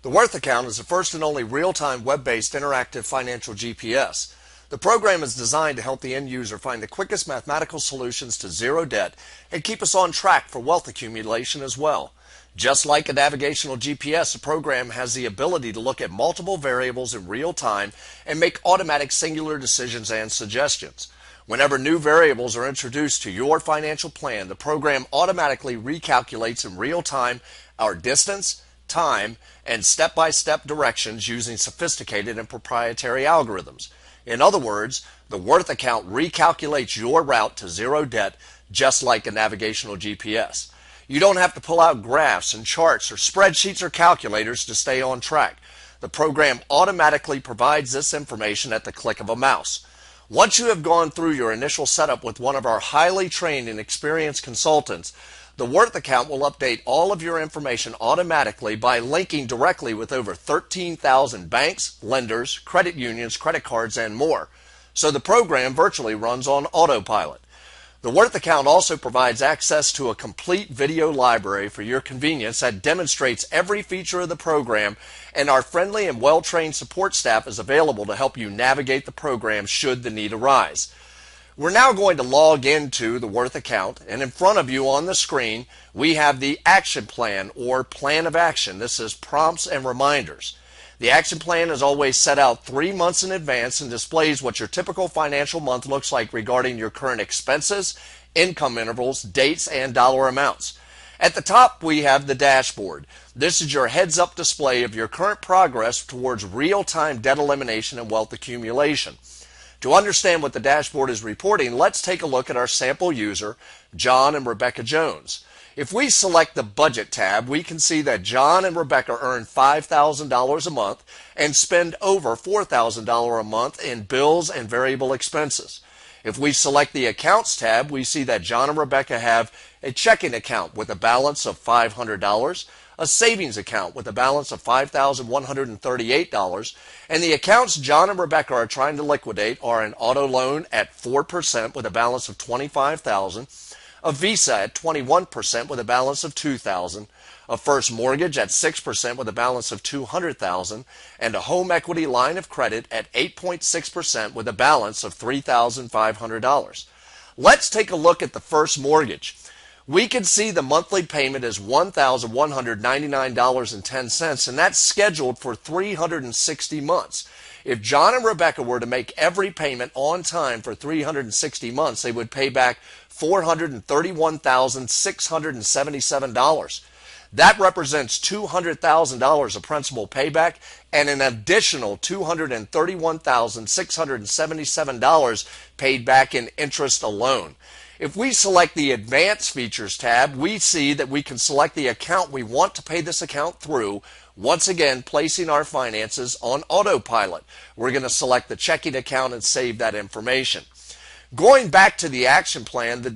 The Worth account is the first and only real-time web-based interactive financial GPS. The program is designed to help the end user find the quickest mathematical solutions to zero debt and keep us on track for wealth accumulation as well. Just like a navigational GPS, the program has the ability to look at multiple variables in real time and make automatic singular decisions and suggestions. Whenever new variables are introduced to your financial plan, the program automatically recalculates in real time our distance, time, and step-by-step directions using sophisticated and proprietary algorithms. In other words, the Worth account recalculates your route to zero debt just like a navigational GPS. You don't have to pull out graphs and charts or spreadsheets or calculators to stay on track. The program automatically provides this information at the click of a mouse. Once you have gone through your initial setup with one of our highly trained and experienced consultants, the Worth account will update all of your information automatically by linking directly with over 13,000 banks, lenders, credit unions, credit cards, and more. So the program virtually runs on autopilot. The Worth account also provides access to a complete video library for your convenience that demonstrates every feature of the program, and our friendly and well-trained support staff is available to help you navigate the program should the need arise. We're now going to log into the Worth account, and in front of you on the screen we have the action plan or plan of action. This is prompts and reminders. The action plan is always set out 3 months in advance and displays what your typical financial month looks like regarding your current expenses, income intervals, dates, and dollar amounts. At the top we have the dashboard. This is your heads-up display of your current progress towards real-time debt elimination and wealth accumulation. To understand what the dashboard is reporting, let's take a look at our sample user, John and Rebecca Jones. If we select the Budget tab, we can see that John and Rebecca earn $5,000 a month and spend over $4,000 a month in bills and variable expenses. If we select the Accounts tab, we see that John and Rebecca have a checking account with a balance of $500, a savings account with a balance of $5,138, and the accounts John and Rebecca are trying to liquidate are an auto loan at 4% with a balance of $25,000, a Visa at 21% with a balance of $2,000, a first mortgage at 6% with a balance of $200,000, and a home equity line of credit at 8.6% with a balance of $3,500. Let's take a look at the first mortgage. We can see the monthly payment is $1,199.10, and that's scheduled for 360 months. If John and Rebecca were to make every payment on time for 360 months, they would pay back $431,677. That represents $200,000 of principal payback and an additional $231,677 paid back in interest alone. If we select the Advanced Features tab, we see that we can select the account we want to pay this account through, once again placing our finances on autopilot. We're going to select the checking account and save that information. Going back to the action plan, the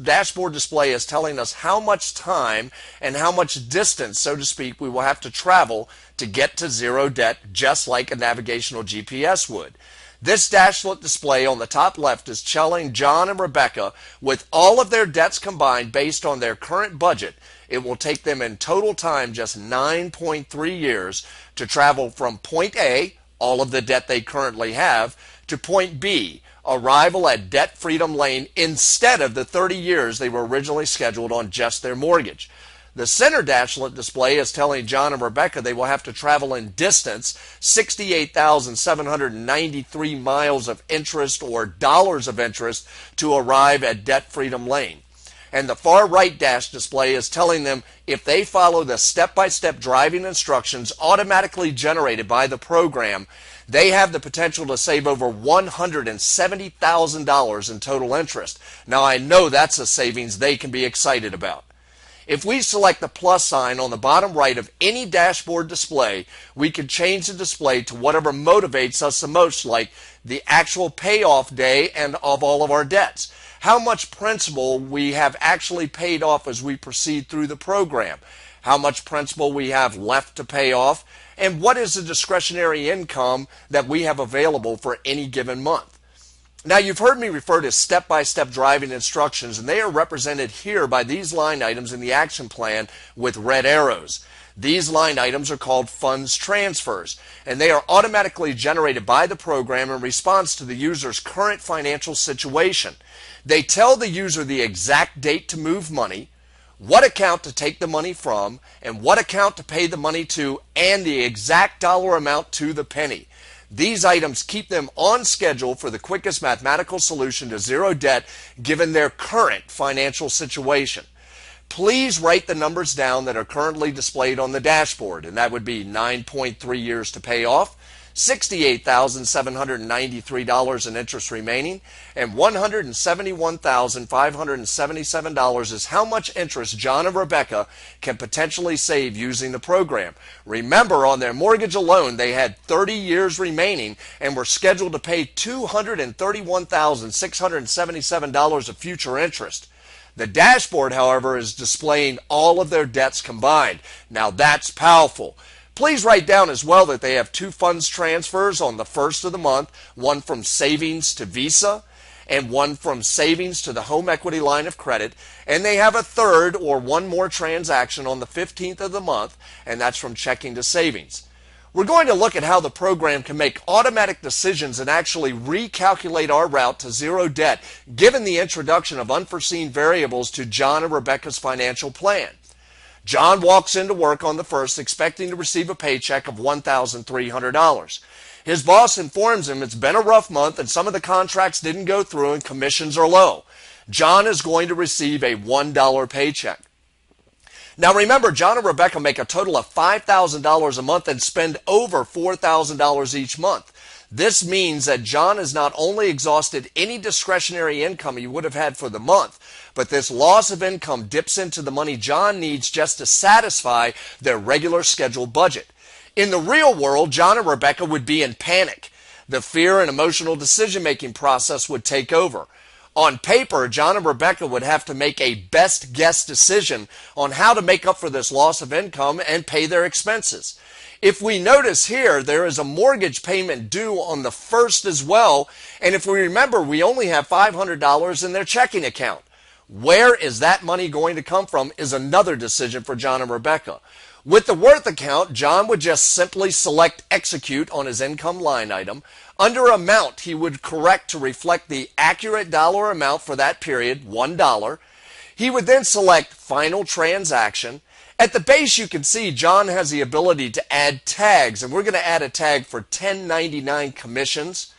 dashboard display is telling us how much time and how much distance, so to speak, we will have to travel to get to zero debt, just like a navigational GPS would. This dashboard display on the top left is telling John and Rebecca, with all of their debts combined based on their current budget, it will take them in total time just 9.3 years to travel from point A, all of the debt they currently have, to point B, arrival at Debt Freedom Lane, instead of the 30 years they were originally scheduled on just their mortgage. The center dashboard display is telling John and Rebecca they will have to travel in distance 68,793 miles of interest or dollars of interest to arrive at Debt Freedom Lane. And the far right dash display is telling them if they follow the step-by-step driving instructions automatically generated by the program, they have the potential to save over $170,000 in total interest. Now I know that's a savings they can be excited about. If we select the plus sign on the bottom right of any dashboard display, we can change the display to whatever motivates us the most, like the actual payoff day and of all of our debts. How much principal we have actually paid off as we proceed through the program. How much principal we have left to pay off. And what is the discretionary income that we have available for any given month. Now, you've heard me refer to step-by-step driving instructions, and they are represented here by these line items in the action plan with red arrows. These line items are called funds transfers, and they are automatically generated by the program in response to the user's current financial situation. They tell the user the exact date to move money, what account to take the money from, and what account to pay the money to, and the exact dollar amount to the penny. These items keep them on schedule for the quickest mathematical solution to zero debt given their current financial situation. Please write the numbers down that are currently displayed on the dashboard, and that would be 9.3 years to pay off, $68,793 in interest remaining, and $171,577 is how much interest John and Rebecca can potentially save using the program. Remember, on their mortgage alone, they had 30 years remaining and were scheduled to pay $231,677 of future interest. The dashboard, however, is displaying all of their debts combined. Now that's powerful. Please write down as well that they have two funds transfers on the first of the month, one from savings to Visa and one from savings to the home equity line of credit, and they have a third or one more transaction on the 15th of the month, and that's from checking to savings. We're going to look at how the program can make automatic decisions and actually recalculate our route to zero debt given the introduction of unforeseen variables to John and Rebecca's financial plan. John walks into work on the 1st expecting to receive a paycheck of $1,300. His boss informs him it's been a rough month and some of the contracts didn't go through and commissions are low. John is going to receive a $1 paycheck. Now remember, John and Rebecca make a total of $5,000 a month and spend over $4,000 each month. This means that John has not only exhausted any discretionary income he would have had for the month, but this loss of income dips into the money John needs just to satisfy their regular scheduled budget. In the real world, John and Rebecca would be in panic. The fear and emotional decision-making process would take over. On paper, John and Rebecca would have to make a best guess decision on how to make up for this loss of income and pay their expenses. If we notice here, there is a mortgage payment due on the 1st as well, and if we remember, we only have $500 in their checking account. Where is that money going to come from is another decision for John and Rebecca. With the Worth account, John would just simply select Execute on his income line item. Under Amount, he would correct to reflect the accurate dollar amount for that period, $1. He would then select Final Transaction. At the base, you can see John has the ability to add tags, and we're going to add a tag for 1099 commissions.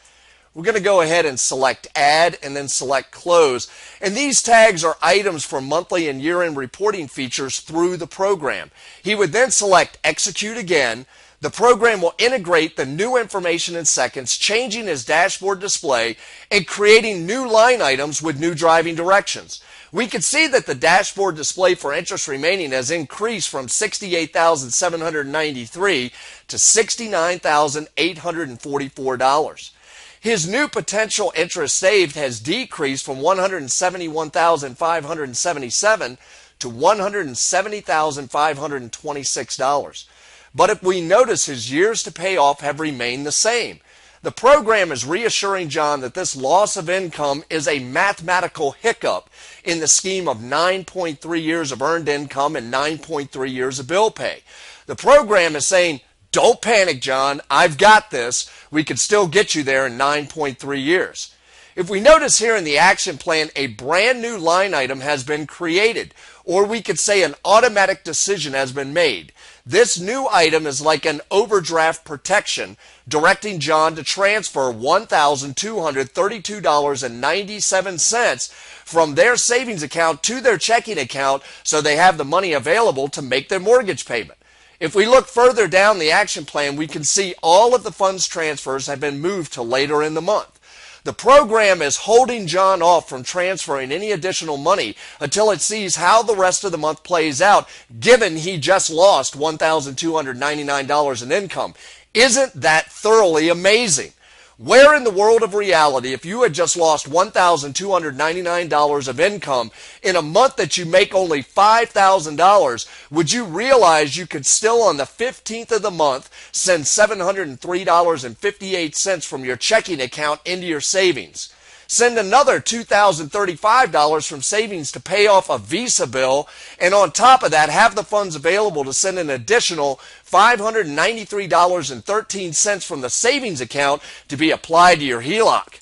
We're going to go ahead and select Add and then select Close. And these tags are items for monthly and year-end reporting features through the program. He would then select Execute again. The program will integrate the new information in seconds, changing his dashboard display and creating new line items with new driving directions. We can see that the dashboard display for interest remaining has increased from $68,793 to $69,844. His new potential interest saved has decreased from $171,577 to $170,526. But if we notice, his years to pay off have remained the same. The program is reassuring John that this loss of income is a mathematical hiccup in the scheme of 9.3 years of earned income and 9.3 years of bill pay. The program is saying, don't panic, John. I've got this. We can still get you there in 9.3 years. If we notice here in the action plan, a brand new line item has been created, or we could say an automatic decision has been made. This new item is like an overdraft protection, directing John to transfer $1,232.97 from their savings account to their checking account so they have the money available to make their mortgage payment. If we look further down the action plan, we can see all of the funds transfers have been moved to later in the month. The program is holding John off from transferring any additional money until it sees how the rest of the month plays out, given he just lost $1,299 in income. Isn't that thoroughly amazing? Where in the world of reality, if you had just lost $1,299 of income in a month that you make only $5,000, would you realize you could still on the 15th of the month send $703.58 from your checking account into your savings? Send another $2,035 from savings to pay off a Visa bill, and on top of that, have the funds available to send an additional $593.13 from the savings account to be applied to your HELOC.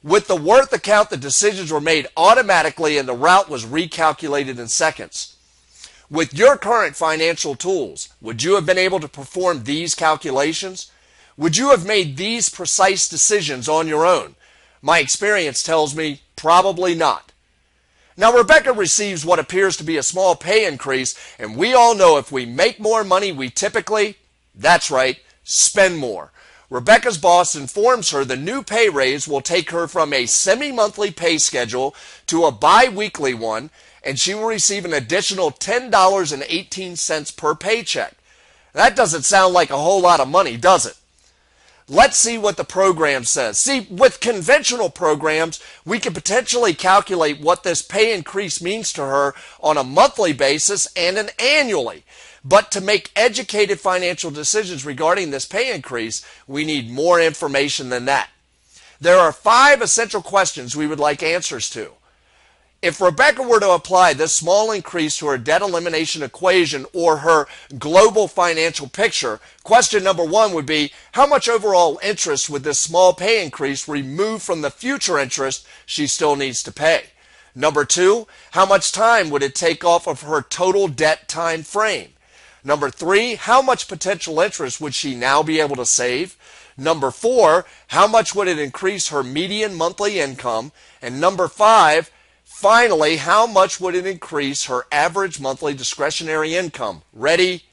With the Worth account, the decisions were made automatically and the route was recalculated in seconds. With your current financial tools, would you have been able to perform these calculations? Would you have made these precise decisions on your own? My experience tells me probably not. Now, Rebecca receives what appears to be a small pay increase, and we all know if we make more money, we typically, that's right, spend more. Rebecca's boss informs her the new pay raise will take her from a semi-monthly pay schedule to a bi-weekly one, and she will receive an additional $10.18 per paycheck. That doesn't sound like a whole lot of money, does it? Let's see what the program says. See, with conventional programs, we can potentially calculate what this pay increase means to her on a monthly basis and an annually. But to make educated financial decisions regarding this pay increase, we need more information than that. There are 5 essential questions we would like answers to. If Rebecca were to apply this small increase to her debt elimination equation or her global financial picture, question number 1 would be, how much overall interest would this small pay increase remove from the future interest she still needs to pay? Number 2, how much time would it take off of her total debt time frame? Number 3, how much potential interest would she now be able to save? Number 4, how much would it increase her median monthly income? And number 5, finally, how much would it increase her average monthly discretionary income? Ready?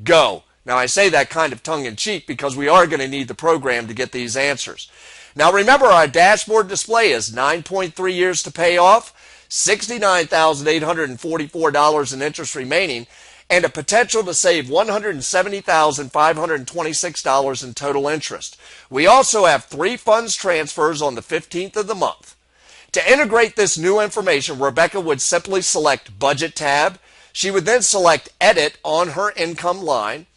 Go. Now, I say that kind of tongue-in-cheek because we are going to need the program to get these answers. Now, remember, our dashboard display is 9.3 years to pay off, $69,844 in interest remaining, and a potential to save $170,526 in total interest. We also have 3 funds transfers on the 15th of the month. To integrate this new information, Rebecca would simply select Budget tab. She would then select Edit on her income line.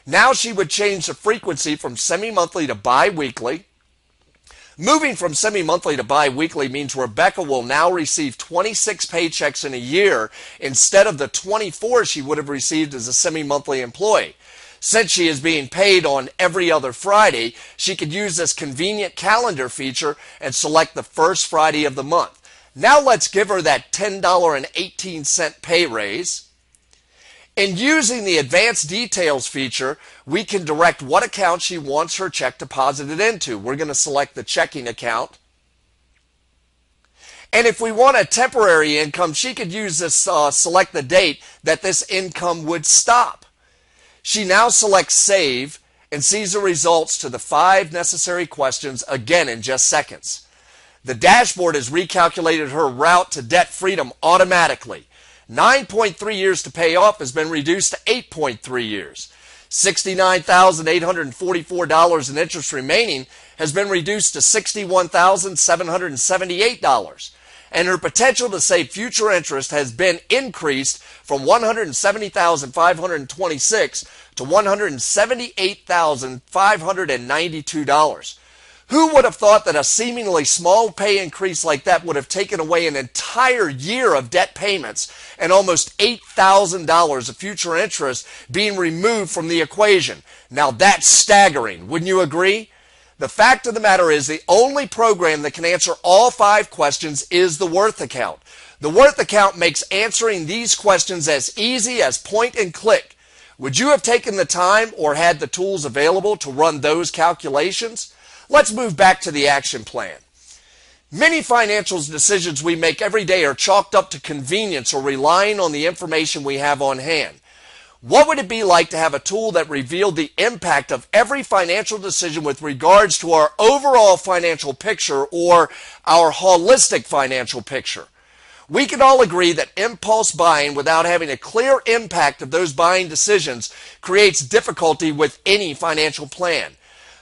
Now she would change the frequency from semi-monthly to bi-weekly. Moving from semi-monthly to bi-weekly means Rebecca will now receive 26 paychecks in a year instead of the 24 she would have received as a semi-monthly employee. Since she is being paid on every other Friday, she could use this convenient calendar feature and select the first Friday of the month. Now let's give her that $10.18 pay raise. In using the Advanced Details feature, we can direct what account she wants her check deposited into. We're going to select the checking account. And if we want a temporary income, she could use this, select the date that this income would stop. She now selects Save and sees the results to the 5 necessary questions again in just seconds. The dashboard has recalculated her route to debt freedom automatically. 9.3 years to pay off has been reduced to 8.3 years. $69,844 in interest remaining has been reduced to $61,778. And her potential to save future interest has been increased from $170,526 to $178,592. Who would have thought that a seemingly small pay increase like that would have taken away an entire year of debt payments and almost $8,000 of future interest being removed from the equation? Now that's staggering, wouldn't you agree? The fact of the matter is the only program that can answer all 5 questions is the Worth account. The Worth account makes answering these questions as easy as point and click. Would you have taken the time or had the tools available to run those calculations? Let's move back to the action plan. Many financial decisions we make every day are chalked up to convenience or relying on the information we have on hand. What would it be like to have a tool that revealed the impact of every financial decision with regards to our overall financial picture or our holistic financial picture? We can all agree that impulse buying without having a clear impact of those buying decisions creates difficulty with any financial plan.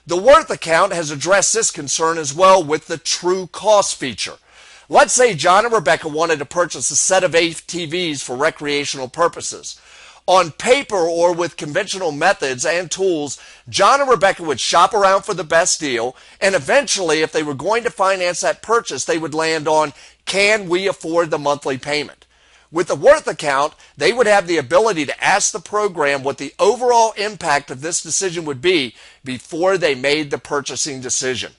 The Worth account has addressed this concern as well with the True Cost feature. Let's say John and Rebecca wanted to purchase a set of ATVs for recreational purposes. On paper or with conventional methods and tools, John and Rebecca would shop around for the best deal, and eventually, if they were going to finance that purchase, they would land on, can we afford the monthly payment? With the Worth account, they would have the ability to ask the program what the overall impact of this decision would be before they made the purchasing decision.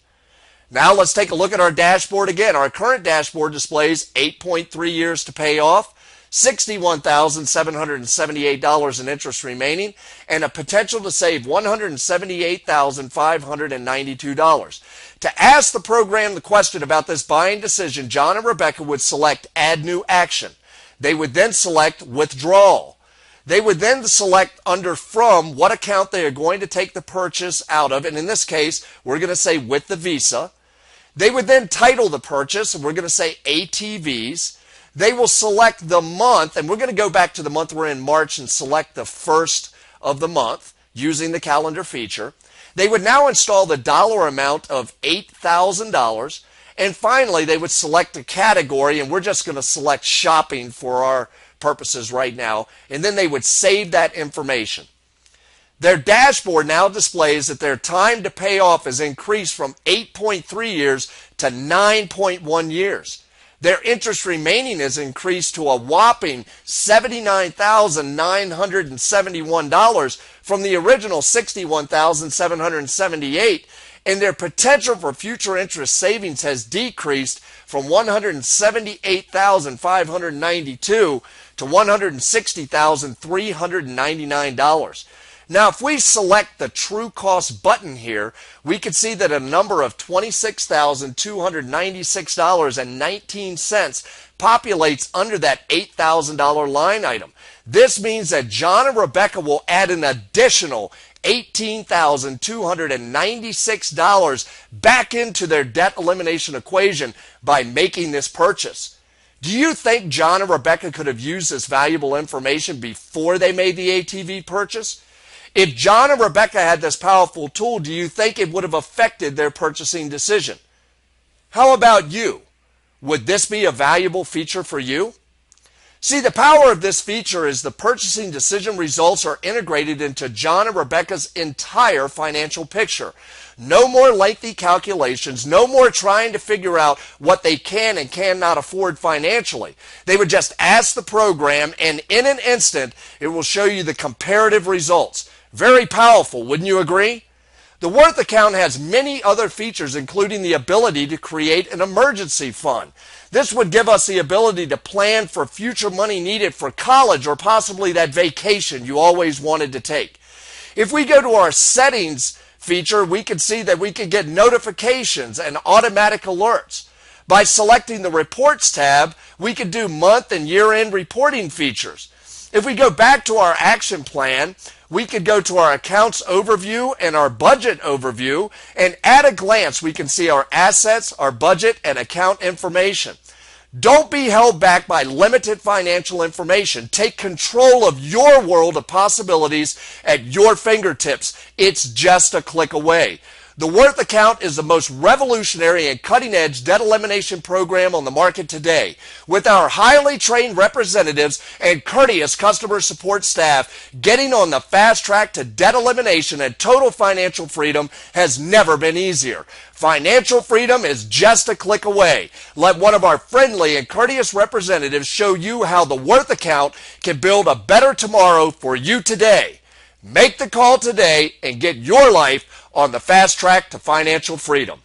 Now let's take a look at our dashboard again. Our current dashboard displays 8.3 years to pay off, $61,778 in interest remaining, and a potential to save $178,592. To ask the program the question about this buying decision, John and Rebecca would select Add New Action. They would then select Withdrawal. They would then select under From what account they are going to take the purchase out of, and in this case, we're going to say with the Visa. They would then title the purchase, and we're going to say ATVs. They will select the month, and we're going to go back to the month we're in, March, and select the first of the month using the calendar feature. They would now install the dollar amount of $8,000. And finally, they would select a category, and we're just going to select shopping for our purposes right now, and then they would save that information. Their dashboard now displays that their time to pay off has increased from 8.3 years to 9.1 years. Their interest remaining has increased to a whopping $79,971 from the original $61,778, and their potential for future interest savings has decreased from $178,592 to $160,399. Now, if we select the True Cost button here, we can see that a number of $26,296.19 populates under that $8,000 line item. This means that John and Rebecca will add an additional $18,296 back into their debt elimination equation by making this purchase. Do you think John and Rebecca could have used this valuable information before they made the ATV purchase? If John and Rebecca had this powerful tool, do you think it would have affected their purchasing decision? How about you? Would this be a valuable feature for you? See, the power of this feature is the purchasing decision results are integrated into John and Rebecca's entire financial picture. No more lengthy calculations, no more trying to figure out what they can and cannot afford financially. They would just ask the program, and in an instant, it will show you the comparative results. Very powerful, wouldn't you agree? The Worth account has many other features, including the ability to create an emergency fund. This would give us the ability to plan for future money needed for college or possibly that vacation you always wanted to take. If we go to our settings feature, we can see that we can get notifications and automatic alerts. By selecting the Reports tab, we can do month and year-end reporting features. If we go back to our action plan, we could go to our accounts overview and our budget overview, and at a glance we can see our assets, our budget, and account information. Don't be held back by limited financial information. Take control of your world of possibilities at your fingertips. It's just a click away. The Worth account is the most revolutionary and cutting-edge debt elimination program on the market today. With our highly trained representatives and courteous customer support staff, getting on the fast track to debt elimination and total financial freedom has never been easier. Financial freedom is just a click away. Let one of our friendly and courteous representatives show you how the Worth account can build a better tomorrow for you today. Make the call today and get your life on the fast track to financial freedom.